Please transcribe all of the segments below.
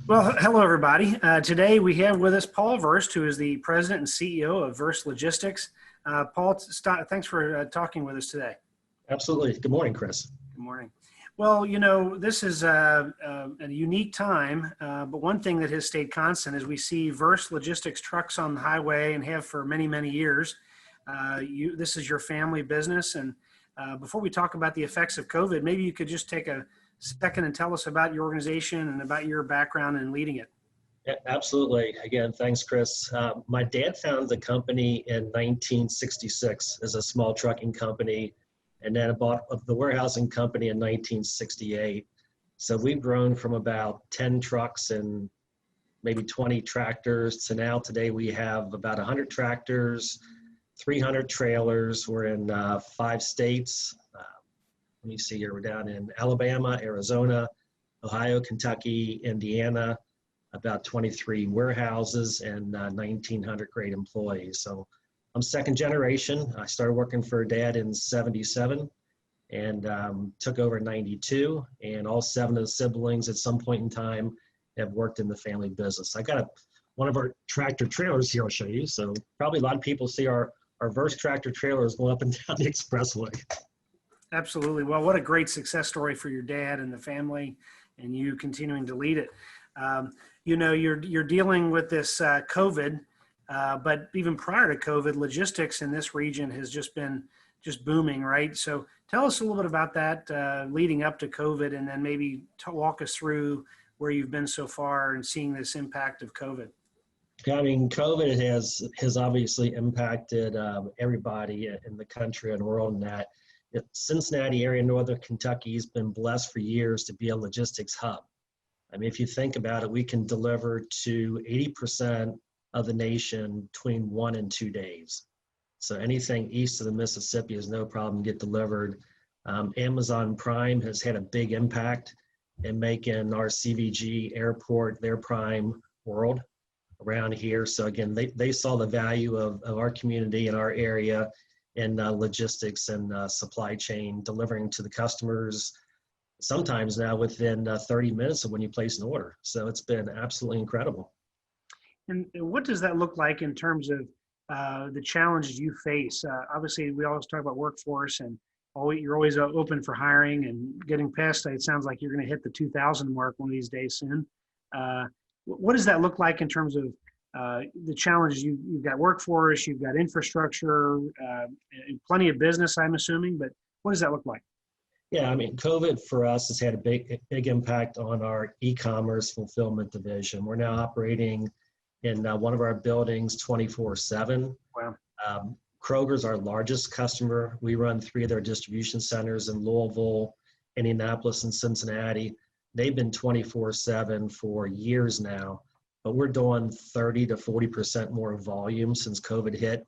Well, hello, everybody. Today we have with us Paul Verst, who is the president and CEO of Verst Logistics. Paul, thanks for talking with us today. Absolutely. Good morning, Kris. Good morning. Well, this is a unique time, but one thing that has stayed constant is we see Verst Logistics trucks on the highway and have for many, many years. This is your family business. And before we talk about the effects of COVID, maybe you could just take a second and tell us about your organization and about your background in leading it. Yeah, absolutely. Again, thanks, Kris. My dad founded the company in 1966 as a small trucking company, and then bought the warehousing company in 1968. So we've grown from about 10 trucks and maybe 20 tractors to now today we have about 100 tractors, 300 trailers. We're in 5 states. Let me see here, we're down in Alabama, Arizona, Ohio, Kentucky, Indiana, about 23 warehouses and 1,900 great employees. So I'm second generation. I started working for Dad in '77 and took over in '92. And all 7 of the siblings at some point in time have worked in the family business. I got one of our tractor trailers here I'll show you. So probably a lot of people see our Verst tractor trailers going up and down the expressway. Absolutely. Well, what a great success story for your dad and the family, and you continuing to lead it. You're dealing with this COVID, but even prior to COVID, logistics in this region has just been booming, right? So tell us a little bit about that leading up to COVID, and then maybe walk us through where you've been so far and seeing this impact of COVID. I mean, COVID has obviously impacted everybody in the country and world, in that Cincinnati area, Northern Kentucky, has been blessed for years to be a logistics hub. I mean, if you think about it, we can deliver to 80% of the nation between 1 and 2 days. So anything east of the Mississippi is no problem to get delivered. Amazon Prime has had a big impact in making our CVG airport their prime world around here. So again, they saw the value of our community and our area in logistics and supply chain, delivering to the customers sometimes now within 30 minutes of when you place an order. So it's been absolutely incredible. And what does that look like in terms of the challenges you face? Obviously, we always talk about workforce, and you're always open for hiring and getting past. It sounds like you're going to hit the 2,000 mark one of these days soon. What does that look like in terms of the challenges? You've got workforce, you've got infrastructure, plenty of business, I'm assuming, but what does that look like? Yeah, I mean, COVID for us has had a big impact on our e-commerce fulfillment division. We're now operating in one of our buildings 24/7. Wow. Kroger's our largest customer. We run 3 of their distribution centers in Louisville, Indianapolis, and Cincinnati. They've been 24/7 for years now, but we're doing 30 to 40% more volume since COVID hit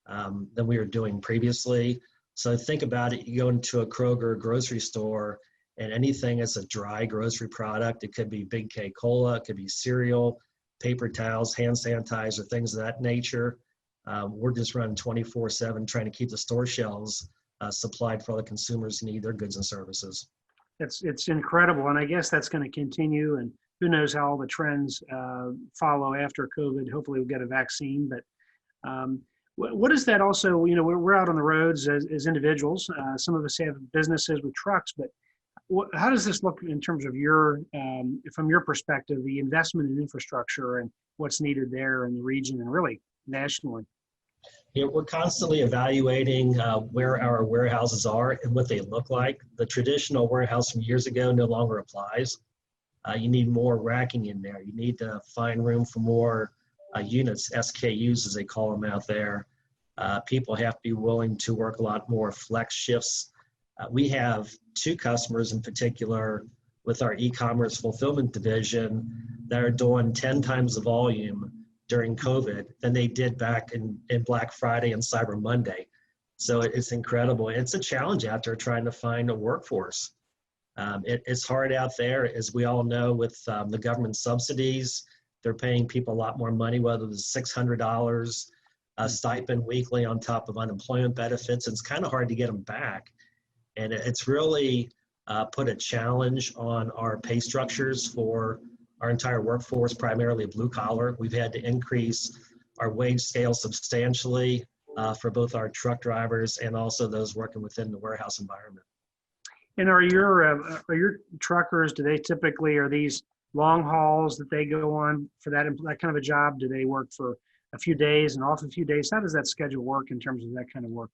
than we were doing previously. So think about it, you go into a Kroger grocery store, and anything that's a dry grocery product, it could be Big K Cola, it could be cereal, paper towels, hand sanitizer, things of that nature. We're just running 24/7 trying to keep the store shelves supplied for all the consumers who need their goods and services. It's incredible, and I guess that's going to continue, and who knows how all the trends follow after COVID. Hopefully we'll get a vaccine, but what is that also? We're out on the roads as individuals. Some of us have businesses with trucks, but how does this look in terms of from your perspective, the investment in infrastructure and what's needed there in the region and really nationally? Yeah, we're constantly evaluating where our warehouses are and what they look like. The traditional warehouse from years ago no longer applies. You need more racking in there. You need to find room for more units, SKUs as they call them out there. People have to be willing to work a lot more flex shifts. We have 2 customers in particular with our e-commerce fulfillment division that are doing 10 times the volume during COVID than they did back in Black Friday and Cyber Monday. So it's incredible. It's a challenge out there trying to find a workforce. It's hard out there, as we all know, with the government subsidies. They're paying people a lot more money, whether it's $600 a stipend weekly on top of unemployment benefits. It's kind of hard to get them back. And it's really put a challenge on our pay structures for our entire workforce, primarily blue collar. We've had to increase our wage scale substantially for both our truck drivers and also those working within the warehouse environment. And are your truckers, do they typically, are these long hauls that they go on for that kind of a job? Do they work for a few days and off a few days? How does that schedule work in terms of that kind of work?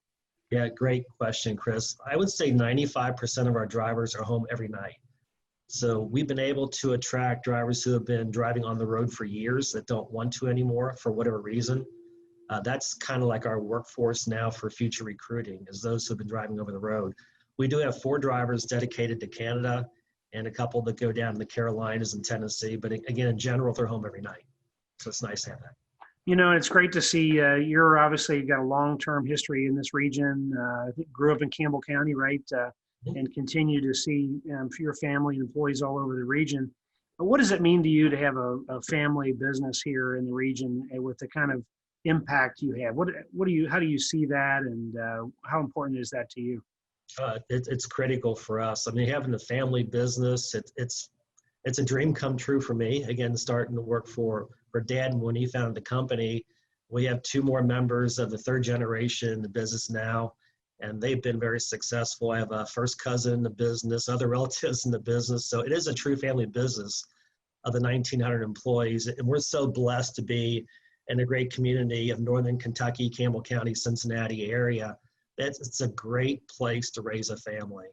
Yeah, great question, Chris. I would say 95% of our drivers are home every night. So we've been able to attract drivers who have been driving on the road for years that don't want to anymore for whatever reason. That's kind of like our workforce now for future recruiting, is those who've been driving over the road. We do have 4 drivers dedicated to Canada and a couple that go down to the Carolinas and Tennessee. But again, in general, they're home every night. So it's nice to have that. It's great to see you're obviously got a long-term history in this region. I think grew up in Campbell County, right? And continue to see your family and employees all over the region. But what does it mean to you to have a family business here in the region with the kind of impact you have? How do you see that, and how important is that to you? It's critical for us. I mean, having a family business, it's a dream come true for me. Again, starting to work for Dad when he founded the company. We have 2 more members of the 3rd generation in the business now, and they've been very successful. I have a first cousin in the business, other relatives in the business. So it is a true family business of the 1,900 employees. And we're so blessed to be in a great community of Northern Kentucky, Campbell County, Cincinnati area. It's a great place to raise a family.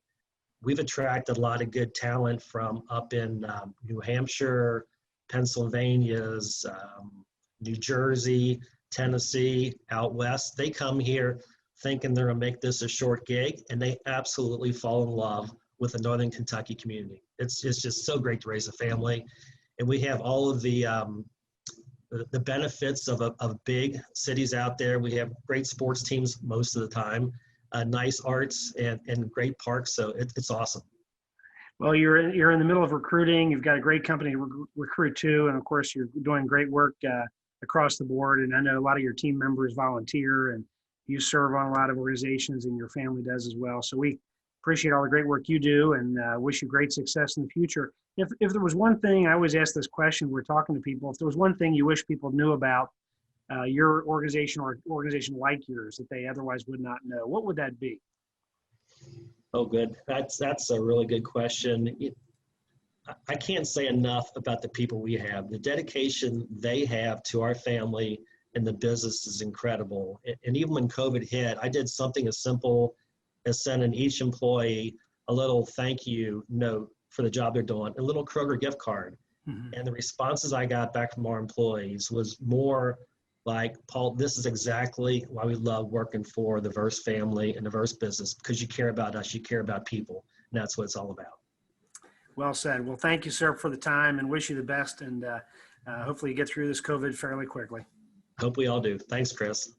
We've attracted a lot of good talent from up in New Hampshire, Pennsylvania's, New Jersey, Tennessee, out west. They come here thinking they're gonna make this a short gig, and they absolutely fall in love with the Northern Kentucky community. It's just so great to raise a family. And we have all of the benefits of big cities out there. We have great sports teams most of the time, nice arts and great parks. So it's awesome. Well, you're in the middle of recruiting. You've got a great company to recruit to, and of course, you're doing great work across the board. And I know a lot of your team members volunteer, and you serve on a lot of organizations, and your family does as well. So we appreciate all the great work you do, and wish you great success in the future. If there was one thing, I always ask this question, we're talking to people, if there was one thing you wish people knew about your organization or organization like yours that they otherwise would not know, what would that be? Oh, good. That's a really good question. I can't say enough about the people we have. The dedication they have to our family and the business is incredible. And even when COVID hit, I did something as simple as sending each employee a little thank you note for the job they're doing, a little Kroger gift card. Mm-hmm. And the responses I got back from our employees was more like, Paul, this is exactly why we love working for the Verst family and the Verst business, because you care about us, you care about people, and that's what it's all about. Well said. Well, thank you, sir, for the time, and wish you the best, and hopefully you get through this COVID fairly quickly. Hope we all do. Thanks, Chris.